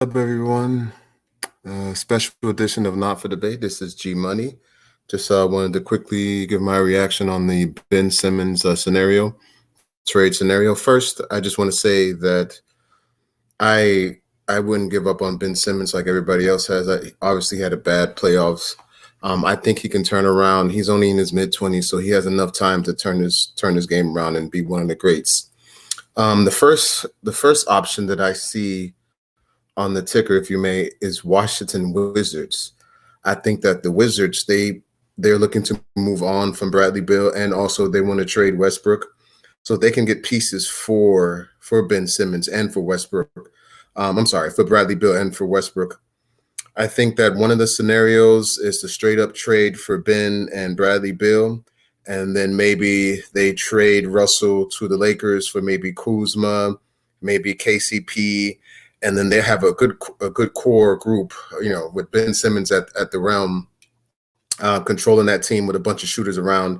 Up, everyone? Special edition of Not for Debate. This is G Money. Just wanted to quickly give my reaction on the Ben Simmons trade scenario. First, I just want to say that I I wouldn't give up on Ben Simmons like everybody else has. I obviously had a bad playoffs. I think he can turn around. He's only in his mid-20s, so he has enough time to turn his game around and be one of the greats. The first option that I see on the ticker, if you may, is Washington Wizards. I think that the Wizards they're looking to move on from Bradley Beal, and also they want to trade Westbrook, so they can get pieces for Ben Simmons and for Westbrook. I'm sorry, for Bradley Beal and for Westbrook. I think that one of the scenarios is to straight up trade for Ben and Bradley Beal, and then maybe they trade Russell to the Lakers for maybe Kuzma, maybe KCP, and then they have a good core group, with Ben Simmons at the realm, controlling that team with a bunch of shooters around.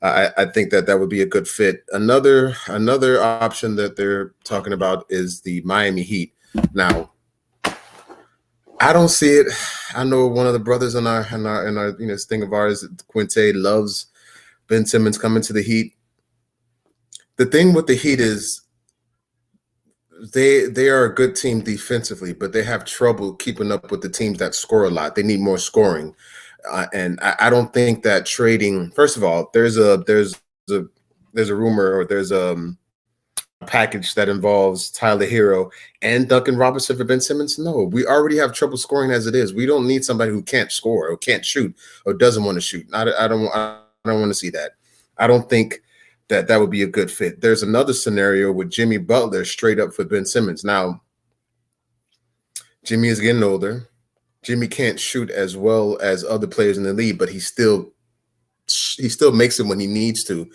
I think that would be a good fit. Another option that they're talking about is the Miami Heat. Now, I don't see it. I know one of the brothers in our this thing of ours, Quinte, loves Ben Simmons coming to the Heat. The thing with the Heat is they are a good team defensively, but they have trouble keeping up with the teams that score a lot. They need more scoring, and I don't think that trading. First of all, a there's a rumor, or there's a package that involves Tyler Hero and Duncan Robinson for Ben Simmons. No, we already have trouble scoring as it is. We don't need somebody who can't score or can't shoot or doesn't want to shoot. I don't want to see that. I don't think that would be a good fit. There's another scenario with Jimmy Butler straight up for Ben Simmons. Now, Jimmy is getting older. Jimmy can't shoot as well as other players in the league, but he still makes it when he needs to.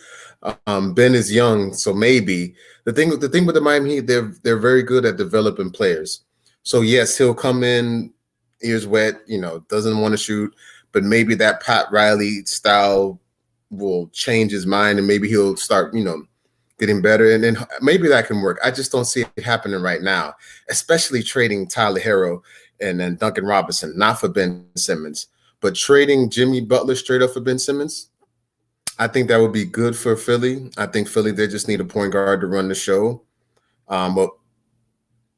Ben is young, so maybe the thing with the Miami Heat, they're very good at developing players. So yes, he'll come in, ears wet, doesn't want to shoot, but maybe that Pat Riley style will change his mind, and maybe he'll start, getting better, and then maybe that can work. I just don't see it happening right now, especially trading Tyler Hero and then Duncan Robinson, not for Ben Simmons, but trading Jimmy Butler straight up for Ben Simmons. I think that would be good for Philly. I think Philly, they just need a point guard to run the show. But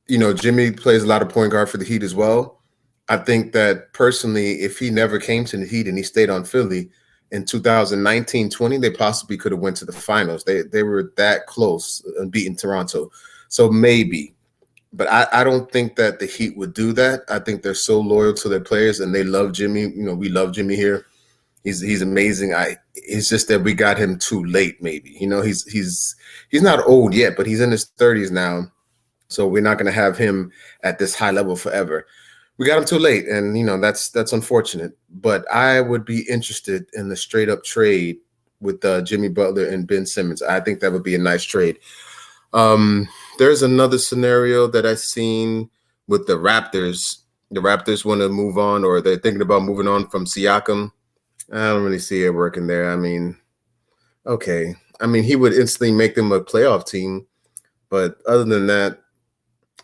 Jimmy plays a lot of point guard for the Heat as well. I think that personally, if he never came to the Heat and he stayed on Philly in 2019-20, they possibly could have went to the finals. They were that close and beating Toronto. So maybe. But I don't think that the Heat would do that. I think they're so loyal to their players, and they love Jimmy. We love Jimmy here. He's amazing. It's just that we got him too late. Maybe he's not old yet, but he's in his 30s now, so we're not going to have him at this high level forever. We got him too late, and that's unfortunate. But I would be interested in the straight up trade with Jimmy Butler and Ben Simmons. I think that would be a nice trade. There's another scenario that I've seen with the Raptors. The Raptors want to move on, or they're thinking about moving on from Siakam. I don't really see it working there. I mean, okay. I mean, he would instantly make them a playoff team. But other than that,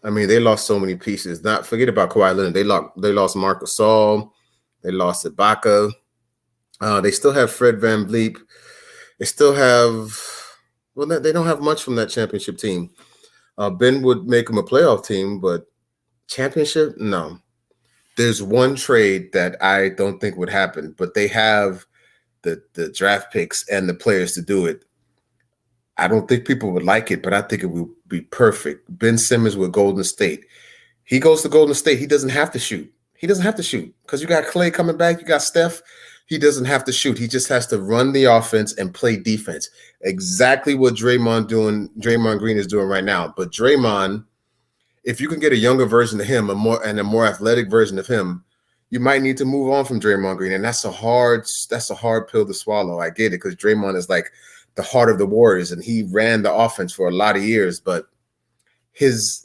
I mean, they lost so many pieces. Not forget about Kawhi Leonard. They lost Marc Gasol. They lost Ibaka. They still have Fred VanVleet. They still have, well, they don't have much from that championship team. Ben would make them a playoff team, but championship, no. There's one trade that I don't think would happen, but they have the draft picks and the players to do it. I don't think people would like it, but I think it would be perfect. Ben Simmons with Golden State. He goes to Golden State. He doesn't have to shoot. He doesn't have to shoot because you got Clay coming back. You got Steph. He doesn't have to shoot. He just has to run the offense and play defense. Exactly what Draymond Green is doing right now. But Draymond, if you can get a younger version of him, a more athletic version of him, you might need to move on from Draymond Green, and that's a hard pill to swallow. I get it, because Draymond is like the heart of the Warriors, and he ran the offense for a lot of years, but he's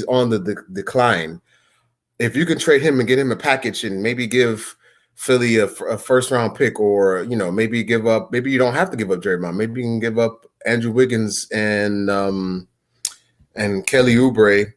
on the decline. If you can trade him and get him a package and maybe give Philly a first round pick, or maybe you don't have to give up Draymond. Maybe you can give up Andrew Wiggins and Kelly Oubre,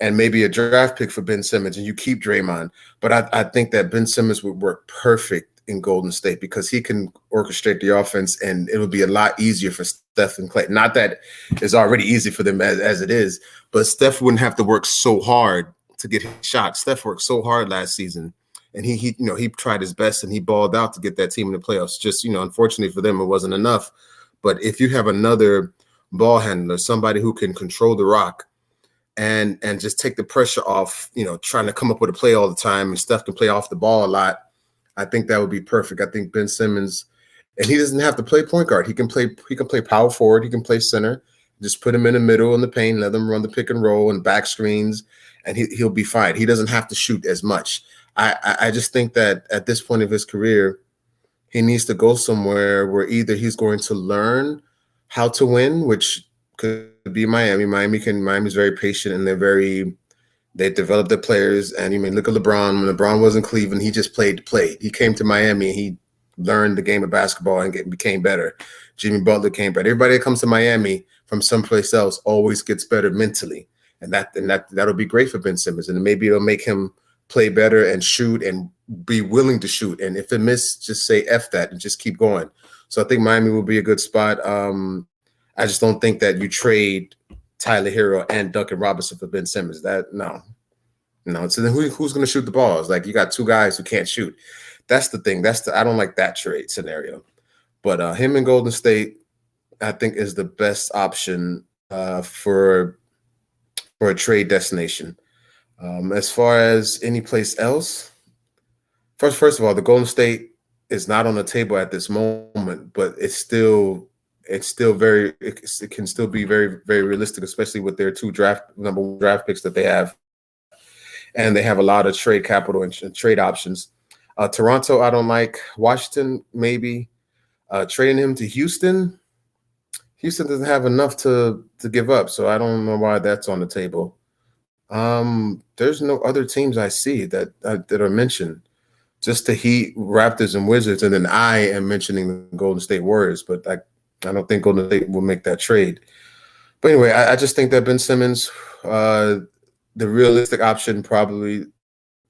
and maybe a draft pick for Ben Simmons, and you keep Draymond. But I think that Ben Simmons would work perfect in Golden State because he can orchestrate the offense, and it would be a lot easier for Steph and Clay. Not that it's already easy for them as it is, but Steph wouldn't have to work so hard to get his shot. Steph worked so hard last season, and he tried his best, and he balled out to get that team in the playoffs. Just, unfortunately for them, it wasn't enough. But if you have another ball handler, somebody who can control the rock, and just take the pressure off, trying to come up with a play all the time, and Steph can play off the ball a lot, I think that would be perfect. I think Ben Simmons, and he doesn't have to play point guard. He can play power forward. He can play center. Just put him in the middle in the paint, let him run the pick and roll and back screens, and he'll be fine. He doesn't have to shoot as much. I just think that at this point of his career, he needs to go somewhere where either he's going to learn how to win, which could be Miami. Miami's very patient, and they develop their players. And you mean, look at LeBron. When LeBron was in Cleveland, he just played to play. He came to Miami, and he learned the game of basketball and became better. Jimmy Butler came better. Everybody that comes to Miami from someplace else always gets better mentally, and that'll be great for Ben Simmons. And maybe it'll make him play better and shoot and be willing to shoot. And if it misses, just say F that and just keep going. So I think Miami will be a good spot. I just don't think that you trade Tyler Hero and Duncan Robinson for Ben Simmons. No. So then who's going to shoot the balls? Like, you got two guys who can't shoot. That's the thing. I don't like that trade scenario. But him in Golden State, I think, is the best option for a trade destination. As far as any place else, first of all, the Golden State is not on the table at this moment, but it can still be very, very realistic, especially with their number one draft picks that they have, and they have a lot of trade capital and trade options. Toronto, I don't like. Washington, maybe. Trading him to Houston. Houston doesn't have enough to give up, so I don't know why that's on the table. There's no other teams I see that are mentioned. Just the Heat, Raptors, and Wizards, and then I am mentioning the Golden State Warriors, but I don't think Golden State will make that trade. But anyway, I just think that Ben Simmons, the realistic option, probably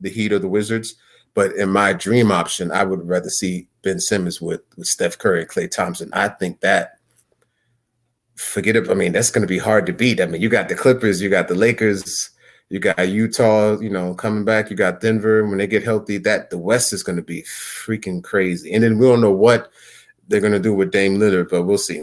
the Heat or the Wizards. But in my dream option, I would rather see Ben Simmons with Steph Curry and Klay Thompson. I think that, forget it. I mean, that's going to be hard to beat. I mean, you got the Clippers, you got the Lakers, you got Utah, coming back. You got Denver. When they get healthy, the West is going to be freaking crazy. And then we don't know what they're going to do with Dame Lillard, but we'll see.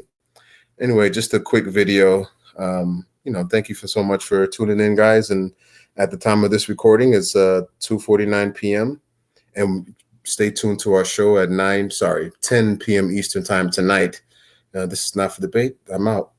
Anyway, just a quick video. Thank you for so much for tuning in, guys. And at the time of this recording, it's 2:49 p.m. And stay tuned to our show at 10 p.m. Eastern time tonight. This is Not for Debate. I'm out.